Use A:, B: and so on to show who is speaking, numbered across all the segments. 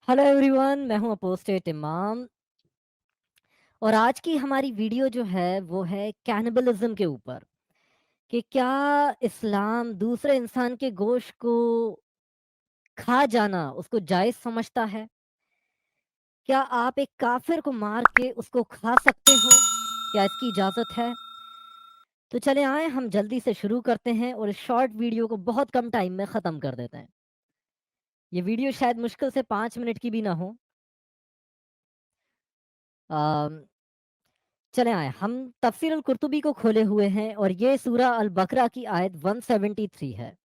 A: Hello everyone, मैं हूं apostate इमाम। और आज की हमारी वीडियो जो है वो है कैनिबलिज्म के ऊपर कि क्या इस्लाम दूसरे इंसान के गोश्त को खा जाना उसको जायज समझता है। क्या आप एक काफिर को मार के उसको खा सकते हो? क्या इसकी इजाजत है? तो चले आए हम जल्दी से शुरू करते हैं और इस शॉर्ट वीडियो को बहुत कम टाइम में ख़त्म कर देते हैं। ये वीडियो शायद मुश्किल से 5 मिनट की भी ना हो। अम, चले आए हम तफसीर अल कुर्तुबी को खोले हुए हैं और ये सूरा अल बकरा की आयत 173 है।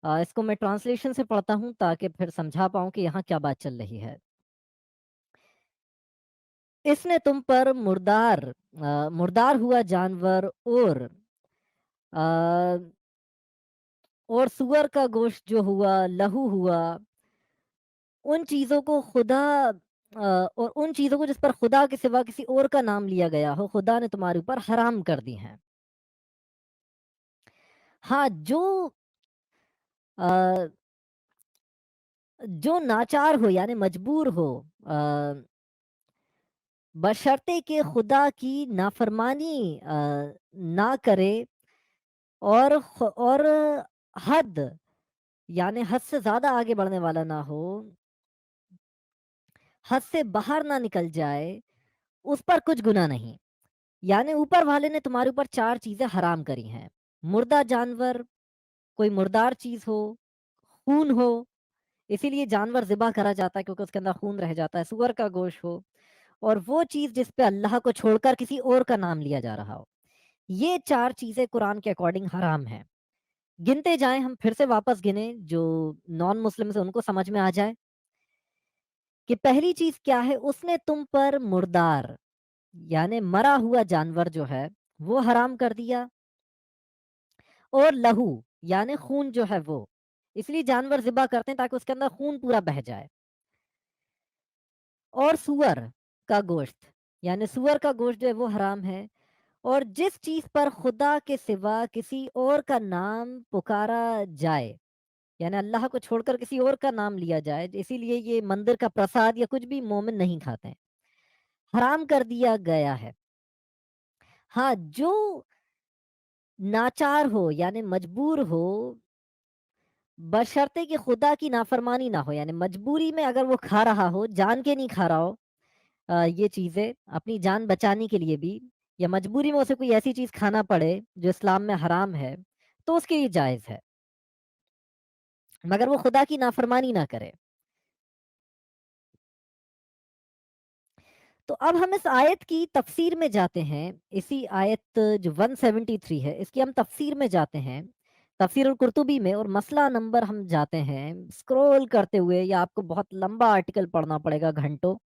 A: इसको मैं ट्रांसलेशन से पढ़ता हूँ ताकि फिर समझा पाऊँ कि यहाँ क्या बात चल रही है। इसने तुम पर मुर्दार हुआ जानवर अ, और सुअर का गोश्त जो हुआ, लहू हुआ, उन चीज़ों को और उन चीज़ों को जिस पर खुदा के सिवा किसी और का नाम लिया गया हो, खुदा ने तुम्हारे ऊपर हराम कर दी हैं। हाँ, अ, जो नाचार हो यानी मजबूर हो, अ, बशर्ते कि खुदा की नाफरमानी ना करे और हद यानी हद से ज़्यादा आगे बढ़ने वाला ना हो, हद से बाहर ना निकल जाए, उस पर कुछ गुनाह नहीं। यानी ऊपर वाले ने तुम्हारे ऊपर 4 चीज़ें हराम करी हैं। मुर्दा जानवर, कोई मुर्दार चीज़ हो, खून हो, इसीलिए जानवर ज़िबा करा जाता है क्योंकि उसके अंदर खून रह जाता है, सूअर का गोश्त हो, और वो चीज़ जिस पे अल्लाह को छोड़कर किसी और का नाम लिया जा रहा हो। ये 4 चीज़ें कुरान के अकॉर्डिंग हराम हैं। गिनते जाएँ, हम फिर से वापस गिनें जो नॉन मुस्लिम्स हैं उनको समझ में आ जाए कि पहली चीज़ क्या है। उसने तुम पर मुर्दार यानी मरा हुआ जानवर जो है वो हराम कर दिया, और लहू यानी खून जो है वो, इसलिए जानवर ज़िबा करते हैं ताकि उसके अंदर खून पूरा बह जाए। और सूअर का गोश्त यानी सूअर का गोश्त जो है वो हराम है। और जिस चीज पर खुदा के सिवा किसी और का नाम पुकारा जाए यानी अल्लाह को छोड़कर किसी और का नाम लिया जाए, इसीलिए ये मंदिर का प्रसाद या कुछ भी मोमिन नहीं खाते हैं, हराम कर दिया गया है। हाँ, जो नाचार हो यानी मजबूर हो, बशर्ते कि खुदा की नाफरमानी ना हो, यानी मजबूरी में अगर वो खा रहा हो, जान के नहीं खा रहा हो, ये चीज़ें अपनी जान बचाने के लिए भी, या मजबूरी में उसे कोई ऐसी चीज़ खाना पड़े जो इस्लाम में हराम है, तो उसके लिए जायज़ है, मगर वो खुदा की नाफरमानी ना करे। तो अब हम इस आयत की तफसीर में जाते हैं। इसी आयत जो 173 है इसकी हम तफसीर में जाते हैं, तफसीर अल कुर्तुबी में, और मसला नंबर हम जाते हैं स्क्रॉल करते हुए, या आपको बहुत लंबा आर्टिकल पढ़ना पड़ेगा घंटों।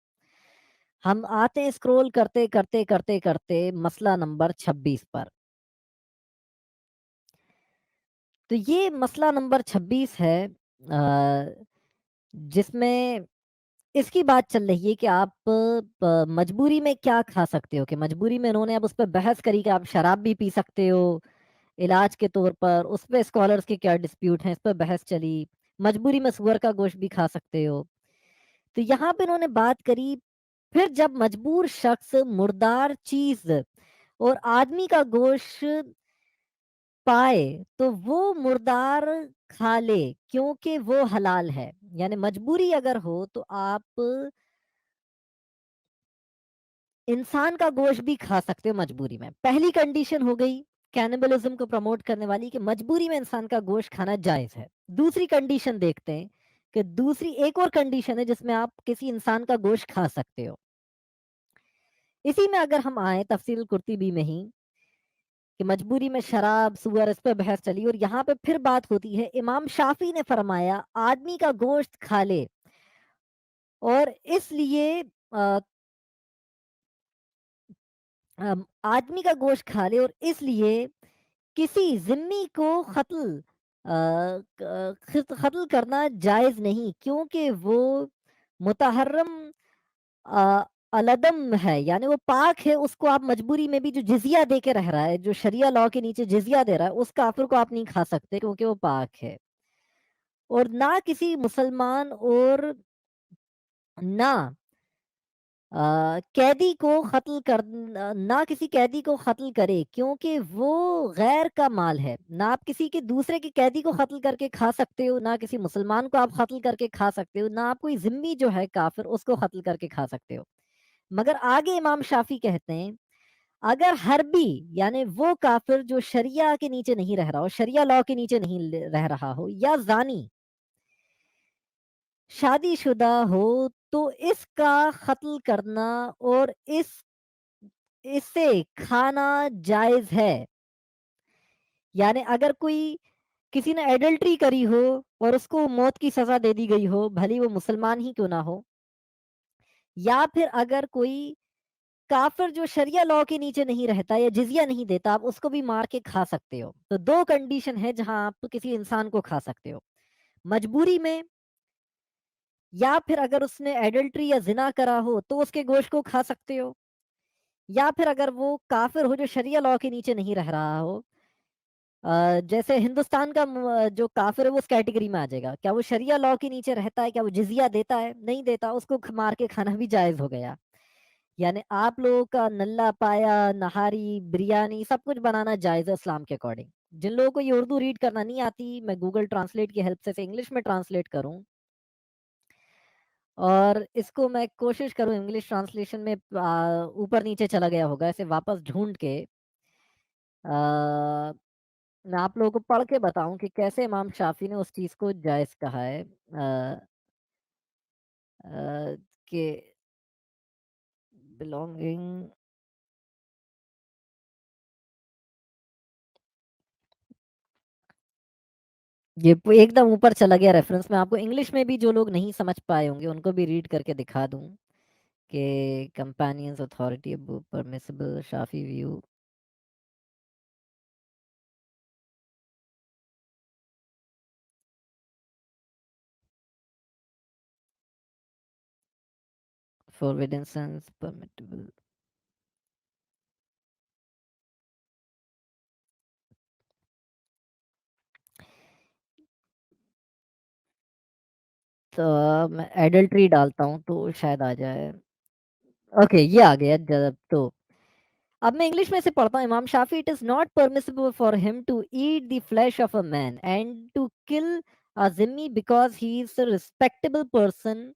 A: हम आते हैं स्क्रॉल करते करते करते करते मसला नंबर 26 पर। तो ये मसला नंबर 26 है, जिसमें इसकी बात चल रही है कि आप मजबूरी में क्या खा सकते हो, कि मजबूरी में इन्होंने अब उस पर बहस करी कि आप शराब भी पी सकते हो इलाज के तौर पर। उस पे स्कॉलर्स के क्या डिस्प्यूट हैं, इस पर बहस चली। मजबूरी में सुअर का गोश्त भी खा सकते हो, तो यहाँ पे इन्होंने बात करी। फिर जब मजबूर शख्स मुर्दार चीज और आदमी का गोश्त पाए तो वो मुर्दार खा ले, क्योंकि वो हलाल है। यानी मजबूरी अगर हो तो आप इंसान का गोश्त भी खा सकते हो मजबूरी में। पहली कंडीशन हो गई कैनिबलिज्म को प्रमोट करने वाली कि मजबूरी में इंसान का गोश्त खाना जायज है। दूसरी कंडीशन देखते हैं कि दूसरी एक और कंडीशन है जिसमें आप किसी इंसान का गोश्त खा सकते हो। इसी में अगर हम आए तफसील कुर्तुबी में ही कि मजबूरी में शराब सुअर, इस पे बहस चली, और यहाँ पे फिर बात होती है। इमाम शाफी ने फरमाया आदमी का गोश्त खा ले, और इसलिए आदमी का गोश्त खा ले और इसलिए किसी जिम्मी को कत्ल करना जायज नहीं, क्योंकि वो मुतहर्रम अलदम है, यानी वो पाक है। उसको आप मजबूरी में भी, जो जिजिया दे के रह रहा है, जो शरिया लॉ के नीचे जिजिया दे रहा है, उस काफिर को आप नहीं खा सकते क्योंकि वो पाक है। और ना किसी मुसलमान और نہ قیدی کو قتل کر نہ کسی قیدی کو قتل کرے کیونکہ وہ غیر کا مال ہے۔ نہ آپ کسی کے دوسرے کے قیدی کو قتل کر کے کھا سکتے ہو، نہ کسی مسلمان کو آپ قتل کر کے کھا سکتے ہو، نہ آپ کوئی ذمی جو ہے کافر اس کو قتل کر کے کھا سکتے ہو۔ مگر آگے امام شافی کہتے ہیں اگر حربی یعنی وہ کافر جو شریعہ کے نیچے نہیں رہ رہا ہو، شریعہ لاء کے نیچے نہیں رہ رہا ہو، یا زانی شادی شدہ ہو تو اس کا قتل کرنا اور اسے کھانا جائز ہے۔ یعنی اگر کوئی کسی نے ایڈلٹری کری ہو اور اس کو موت کی سزا دے دی گئی ہو، بھلی وہ مسلمان ہی کیوں نہ ہو، یا پھر اگر کوئی کافر جو شریعہ لاء کے نیچے نہیں رہتا یا جزیہ نہیں دیتا، آپ اس کو بھی مار کے کھا سکتے ہو۔ تو دو کنڈیشن ہے جہاں آپ کسی انسان کو کھا سکتے ہو، مجبوری میں، یا پھر اگر اس نے ایڈلٹری یا زنا کرا ہو تو اس کے گوشت کو کھا سکتے ہو، یا پھر اگر وہ کافر ہو جو شریعہ لاء کے نیچے نہیں رہ رہا ہو۔ جیسے ہندوستان کا جو کافر ہے وہ اس کیٹیگری میں آ جائے گا، کیا وہ شریعہ لاء کے نیچے رہتا ہے، کیا وہ جزیہ دیتا ہے، نہیں دیتا، اس کو مار کے کھانا بھی جائز ہو گیا۔ یعنی آپ لوگوں کا نلا پایا، نہاری، بریانی سب کچھ بنانا جائز ہے اسلام کے اکارڈنگ۔ جن لوگوں کو یہ اردو ریڈ کرنا نہیں آتی، میں گوگل ٹرانسلیٹ کی ہیلپ سے انگلش میں ٹرانسلیٹ کروں، اور اس کو میں کوشش کروں انگلش ٹرانسلیشن میں اوپر نیچے چلا گیا ہوگا اسے واپس ڈھونڈ کے میں آپ لوگوں کو پڑھ کے بتاؤں کہ کیسے امام شافی نے اس چیز کو جائز کہا ہے، کہ belonging یہ ایک دم اوپر چلا گیا ریفرنس میں آپ کو انگلش میں بھی جو لوگ نہیں سمجھ پائے ہوں گے ان کو بھی ریڈ کر کے دکھا دوں کہ کمپینینز اتھارٹی پرمیسبل شافی ویو forbidden sins permissible. تو میں ایڈلٹری ڈالتا ہوں تو شاید آ جائے۔ اوکے یہ آ گیا جب تو اب میں انگلش میں سے پڑھتا ہوں۔ Imam Shafi it is not permissible for ہم to eat the flesh of a man and to kill a zimmi because he is a respectable person،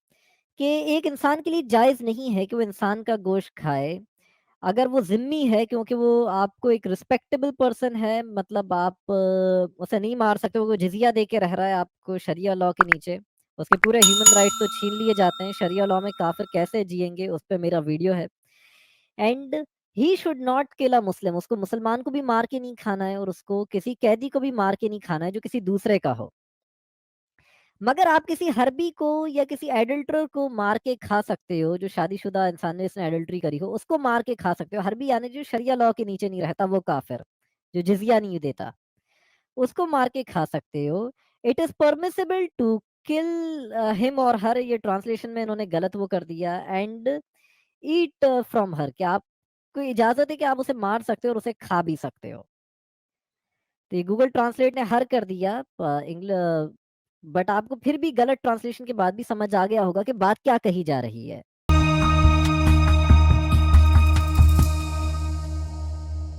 A: کہ ایک انسان کے لیے جائز نہیں ہے کہ وہ انسان کا گوشت کھائے اگر وہ ذمی ہے، کیونکہ وہ آپ کو ایک رسپیکٹیبل پرسن ہے، مطلب آپ اسے نہیں مار سکتے، وہ جزیہ دے کے رہ رہا ہے آپ کو شریعہ لاء کے نیچے، اس کے پورے ہیومن رائٹس تو چھین لیے جاتے ہیں، شریعہ لاء میں کافر کیسے جئیں گے اس پہ میرا ویڈیو ہے۔ اینڈ ہی شوڈ ناٹ کل اے مسلم، اس کو مسلمان کو بھی مار کے نہیں کھانا ہے اور اس کو کسی قیدی کو بھی مار کے نہیں کھانا ہے جو کسی دوسرے کا ہو، مگر آپ کسی حربی کو یا کسی ایڈلٹر کو مار کے کھا سکتے ہو، جو شادی شدہ انسان نے اس نے ایڈلٹری کری ہو اس کو مار کے کھا سکتے ہو۔ حربی یعنی جو شریعہ لاء کے نیچے نہیں رہتا، وہ کافر جو جزیہ نہیں دیتا، اس کو مار کے کھا سکتے ہو۔ It is permissible to kill ہم اور ہر، یہ ٹرانسلیشن میں انہوں نے غلط وہ کر دیا، اینڈ ایٹ فرام ہر، کہ آپ کو اجازت ہے کہ آپ اسے مار سکتے ہو اور اسے کھا بھی سکتے ہو۔ تو یہ گوگل ٹرانسلیٹ نے ہر کر دیا، بٹ آپ کو پھر بھی غلط ٹرانسلیشن کے بعد بھی سمجھ آ گیا ہوگا کہ بات کیا کہی جا رہی ہے۔